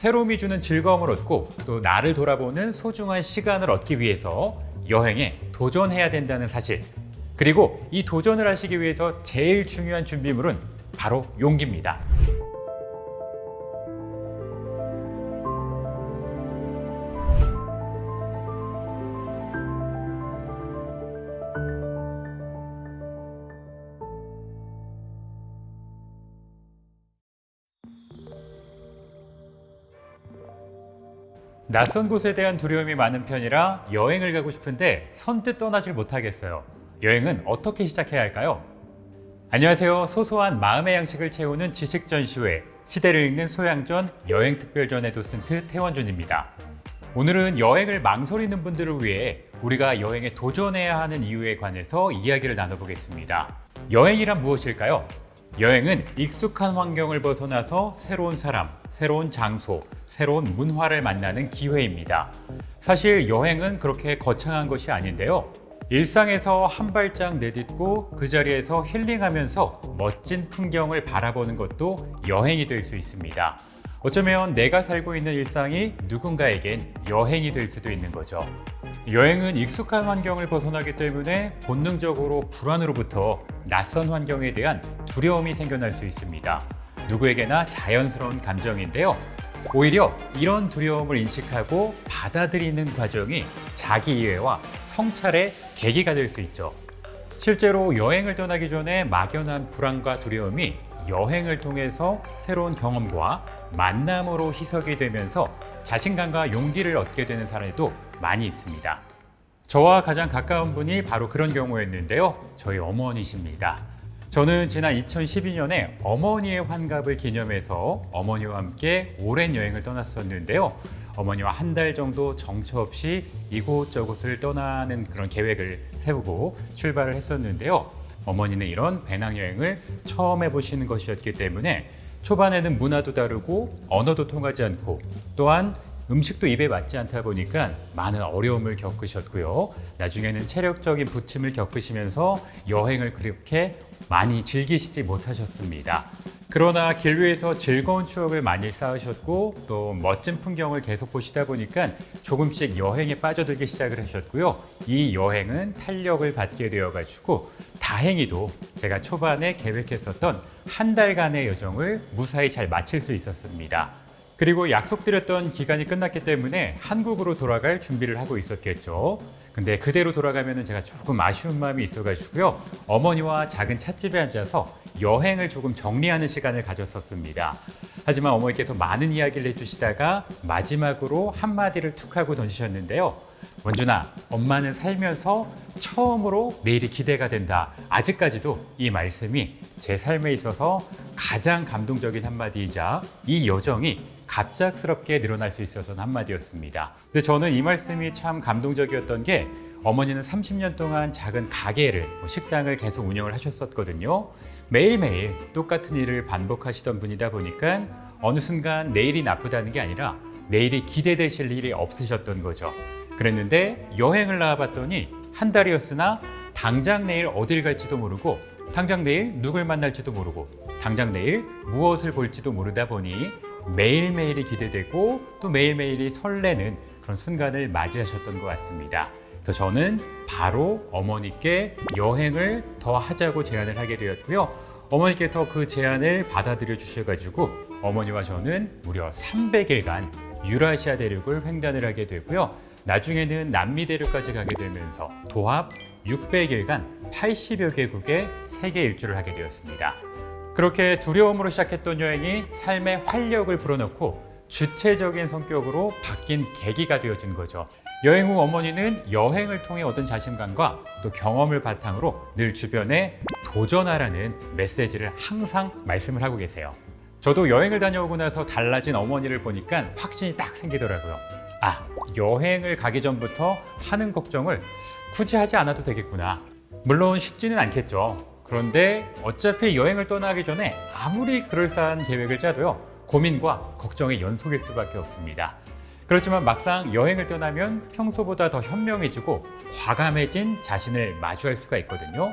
새로움이 주는 즐거움을 얻고 또 나를 돌아보는 소중한 시간을 얻기 위해서 여행에 도전해야 된다는 사실. 그리고 이 도전을 하시기 위해서 제일 중요한 준비물은 바로 용기입니다. 낯선 곳에 대한 두려움이 많은 편이라 여행을 가고 싶은데 선뜻 떠나질 못하겠어요. 여행은 어떻게 시작해야 할까요? 안녕하세요. 소소한 마음의 양식을 채우는 지식 전시회, 시대를 읽는 소양전 여행특별전의 도슨트 태원준입니다. 오늘은 여행을 망설이는 분들을 위해 우리가 여행에 도전해야 하는 이유에 관해서 이야기를 나눠보겠습니다. 여행이란 무엇일까요? 여행은 익숙한 환경을 벗어나서 새로운 사람, 새로운 장소, 새로운 문화를 만나는 기회입니다. 사실 여행은 그렇게 거창한 것이 아닌데요. 일상에서 한 발짝 내딛고 그 자리에서 힐링하면서 멋진 풍경을 바라보는 것도 여행이 될 수 있습니다. 어쩌면 내가 살고 있는 일상이 누군가에겐 여행이 될 수도 있는 거죠. 여행은 익숙한 환경을 벗어나기 때문에 본능적으로 불안으로부터 낯선 환경에 대한 두려움이 생겨날 수 있습니다. 누구에게나 자연스러운 감정인데요. 오히려 이런 두려움을 인식하고 받아들이는 과정이 자기 이해와 성찰의 계기가 될 수 있죠. 실제로 여행을 떠나기 전에 막연한 불안과 두려움이 여행을 통해서 새로운 경험과 만남으로 희석이 되면서 자신감과 용기를 얻게 되는 사례도 많이 있습니다. 저와 가장 가까운 분이 바로 그런 경우였는데요. 저희 어머니십니다. 저는 지난 2012년에 어머니의 환갑을 기념해서 어머니와 함께 오랜 여행을 떠났었는데요. 어머니와 한 달 정도 정처 없이 이곳저곳을 떠나는 그런 계획을 세우고 출발을 했었는데요. 어머니는 이런 배낭여행을 처음 해보시는 것이었기 때문에 초반에는 문화도 다르고 언어도 통하지 않고 또한 음식도 입에 맞지 않다 보니까 많은 어려움을 겪으셨고요. 나중에는 체력적인 부침을 겪으시면서 여행을 그렇게 많이 즐기시지 못하셨습니다. 그러나 길 위에서 즐거운 추억을 많이 쌓으셨고 또 멋진 풍경을 계속 보시다 보니까 조금씩 여행에 빠져들기 시작을 하셨고요. 이 여행은 탄력을 받게 되어가지고 다행히도 제가 초반에 계획했었던 한 달간의 여정을 무사히 잘 마칠 수 있었습니다. 그리고 약속드렸던 기간이 끝났기 때문에 한국으로 돌아갈 준비를 하고 있었겠죠. 근데 그대로 돌아가면 제가 조금 아쉬운 마음이 있어가지고요. 어머니와 작은 찻집에 앉아서 여행을 조금 정리하는 시간을 가졌었습니다. 하지만 어머니께서 많은 이야기를 해주시다가 마지막으로 한마디를 툭 하고 던지셨는데요. 원준아, 엄마는 살면서 처음으로 내일이 기대가 된다. 아직까지도 이 말씀이 제 삶에 있어서 가장 감동적인 한마디이자 이 여정이 갑작스럽게 늘어날 수 있어서 한마디였습니다. 근데 저는 이 말씀이 참 감동적이었던 게 어머니는 30년 동안 작은 가게를, 식당을 계속 운영을 하셨었거든요. 매일매일 똑같은 일을 반복하시던 분이다 보니까 어느 순간 내일이 나쁘다는 게 아니라 내일이 기대되실 일이 없으셨던 거죠. 그랬는데 여행을 나와봤더니 한 달이었으나 당장 내일 어딜 갈지도 모르고 당장 내일 누굴 만날지도 모르고 당장 내일 무엇을 볼지도 모르다 보니 매일매일이 기대되고 또 매일매일이 설레는 그런 순간을 맞이하셨던 것 같습니다. 그래서 저는 바로 어머니께 여행을 더 하자고 제안을 하게 되었고요. 어머니께서 그 제안을 받아들여 주셔가지고 어머니와 저는 무려 300일간 유라시아 대륙을 횡단을 하게 되고요. 나중에는 남미 대륙까지 가게 되면서 도합 600일간 80여 개국의 세계 일주를 하게 되었습니다. 그렇게 두려움으로 시작했던 여행이 삶의 활력을 불어넣고 주체적인 성격으로 바뀐 계기가 되어준 거죠. 여행 후 어머니는 여행을 통해 얻은 자신감과 또 경험을 바탕으로 늘 주변에 도전하라는 메시지를 항상 말씀을 하고 계세요. 저도 여행을 다녀오고 나서 달라진 어머니를 보니까 확신이 딱 생기더라고요. 아, 여행을 가기 전부터 하는 걱정을 굳이 하지 않아도 되겠구나. 물론 쉽지는 않겠죠. 그런데 어차피 여행을 떠나기 전에 아무리 그럴싸한 계획을 짜도요, 고민과 걱정의 연속일 수밖에 없습니다. 그렇지만 막상 여행을 떠나면 평소보다 더 현명해지고 과감해진 자신을 마주할 수가 있거든요.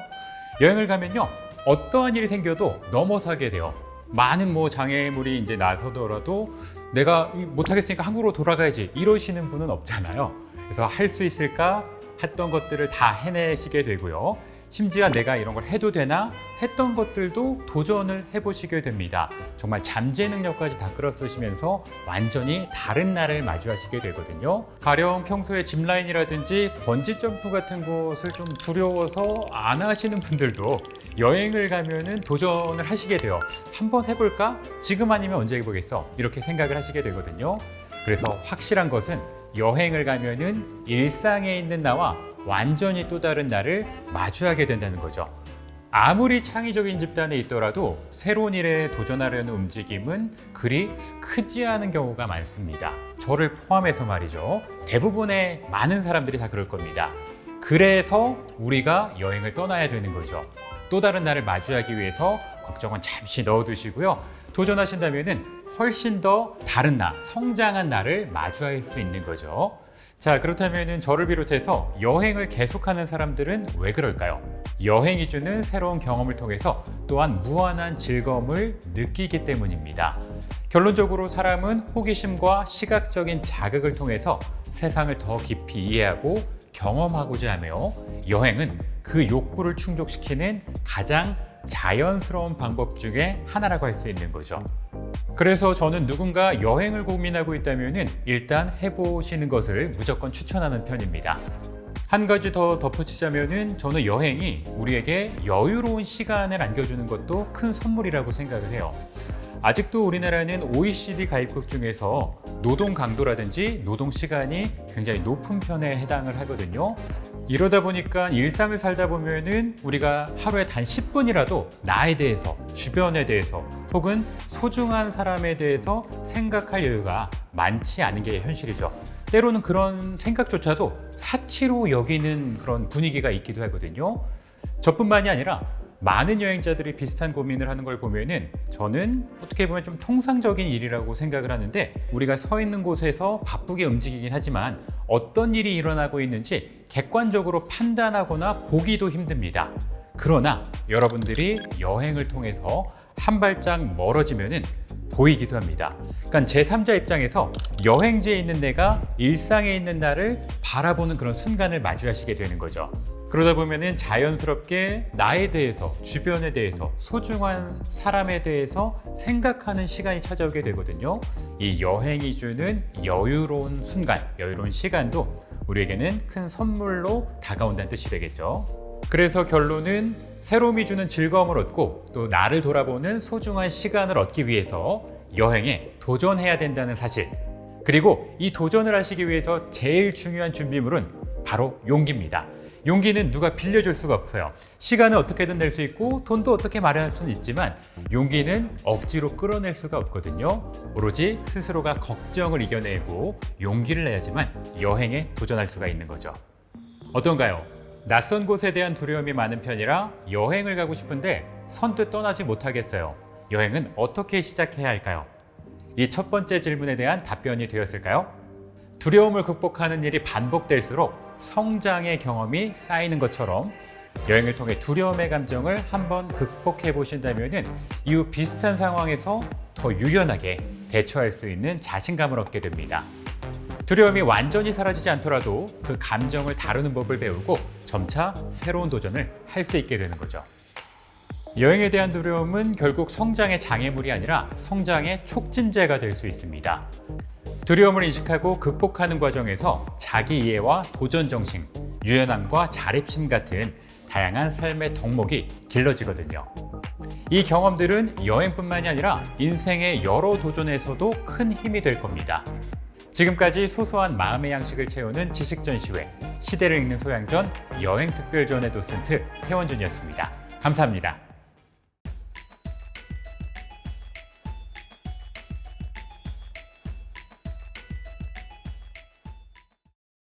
여행을 가면요, 어떠한 일이 생겨도 넘어서게 돼요. 많은 장애물이 이제 나서더라도 내가 못하겠으니까 한국으로 돌아가야지 이러시는 분은 없잖아요. 그래서 할 수 있을까 했던 것들을 다 해내시게 되고요. 심지어 내가 이런 걸 해도 되나 했던 것들도 도전을 해보시게 됩니다. 정말 잠재 능력까지 다 끌어쓰시면서 완전히 다른 날을 마주하시게 되거든요. 가령 평소에 짚라인이라든지 번지점프 같은 것을 좀 두려워서 안 하시는 분들도 여행을 가면은 도전을 하시게 돼요. 한번 해볼까? 지금 아니면 언제 해보겠어? 이렇게 생각을 하시게 되거든요. 그래서 확실한 것은 여행을 가면은 일상에 있는 나와 완전히 또 다른 나를 마주하게 된다는 거죠. 아무리 창의적인 집단에 있더라도 새로운 일에 도전하려는 움직임은 그리 크지 않은 경우가 많습니다. 저를 포함해서 말이죠. 대부분의 많은 사람들이 다 그럴 겁니다. 그래서 우리가 여행을 떠나야 되는 거죠. 또 다른 나를 마주하기 위해서 걱정은 잠시 넣어두시고요. 도전하신다면은 훨씬 더 다른 나, 성장한 나를 마주할 수 있는 거죠. 자, 그렇다면 저를 비롯해서 여행을 계속하는 사람들은 왜 그럴까요? 여행이 주는 새로운 경험을 통해서 또한 무한한 즐거움을 느끼기 때문입니다. 결론적으로 사람은 호기심과 시각적인 자극을 통해서 세상을 더 깊이 이해하고 경험하고자 하며 여행은 그 욕구를 충족시키는 가장 자연스러운 방법 중에 하나라고 할 수 있는 거죠. 그래서 저는 누군가 여행을 고민하고 있다면 일단 해보시는 것을 무조건 추천하는 편입니다. 한 가지 더 덧붙이자면 저는 여행이 우리에게 여유로운 시간을 안겨주는 것도 큰 선물이라고 생각을 해요. 아직도 우리나라는 OECD 가입국 중에서 노동 강도라든지 노동 시간이 굉장히 높은 편에 해당을 하거든요. 이러다 보니까 일상을 살다 보면은 우리가 하루에 단 10분이라도 나에 대해서, 주변에 대해서 혹은 소중한 사람에 대해서 생각할 여유가 많지 않은 게 현실이죠. 때로는 그런 생각조차도 사치로 여기는 그런 분위기가 있기도 하거든요. 저뿐만이 아니라 많은 여행자들이 비슷한 고민을 하는 걸 보면은 저는 어떻게 보면 좀 통상적인 일이라고 생각을 하는데, 우리가 서 있는 곳에서 바쁘게 움직이긴 하지만 어떤 일이 일어나고 있는지 객관적으로 판단하거나 보기도 힘듭니다. 그러나 여러분들이 여행을 통해서 한 발짝 멀어지면은 보이기도 합니다. 그러니까 제3자 입장에서 여행지에 있는 내가 일상에 있는 나를 바라보는 그런 순간을 마주하시게 되는 거죠. 그러다 보면은 자연스럽게 나에 대해서, 주변에 대해서, 소중한 사람에 대해서 생각하는 시간이 찾아오게 되거든요. 이 여행이 주는 여유로운 순간, 여유로운 시간도 우리에게는 큰 선물로 다가온다는 뜻이 되겠죠. 그래서 결론은 새로움이 주는 즐거움을 얻고 또 나를 돌아보는 소중한 시간을 얻기 위해서 여행에 도전해야 된다는 사실, 그리고 이 도전을 하시기 위해서 제일 중요한 준비물은 바로 용기입니다. 용기는 누가 빌려줄 수가 없어요. 시간은 어떻게든 낼 수 있고 돈도 어떻게 마련할 수는 있지만 용기는 억지로 끌어낼 수가 없거든요. 오로지 스스로가 걱정을 이겨내고 용기를 내야지만 여행에 도전할 수가 있는 거죠. 어떤가요? 낯선 곳에 대한 두려움이 많은 편이라 여행을 가고 싶은데 선뜻 떠나지 못하겠어요. 여행은 어떻게 시작해야 할까요? 이 첫 번째 질문에 대한 답변이 되었을까요? 두려움을 극복하는 일이 반복될수록 성장의 경험이 쌓이는 것처럼 여행을 통해 두려움의 감정을 한번 극복해 보신다면 이후 비슷한 상황에서 더 유연하게 대처할 수 있는 자신감을 얻게 됩니다. 두려움이 완전히 사라지지 않더라도 그 감정을 다루는 법을 배우고 점차 새로운 도전을 할 수 있게 되는 거죠. 여행에 대한 두려움은 결국 성장의 장애물이 아니라 성장의 촉진제가 될 수 있습니다. 두려움을 인식하고 극복하는 과정에서 자기 이해와 도전 정신, 유연함과 자립심 같은 다양한 삶의 덕목이 길러지거든요. 이 경험들은 여행뿐만이 아니라 인생의 여러 도전에서도 큰 힘이 될 겁니다. 지금까지 소소한 마음의 양식을 채우는 지식전시회, 시대를 읽는 소양전 여행특별전의 도슨트 태원준이었습니다. 감사합니다.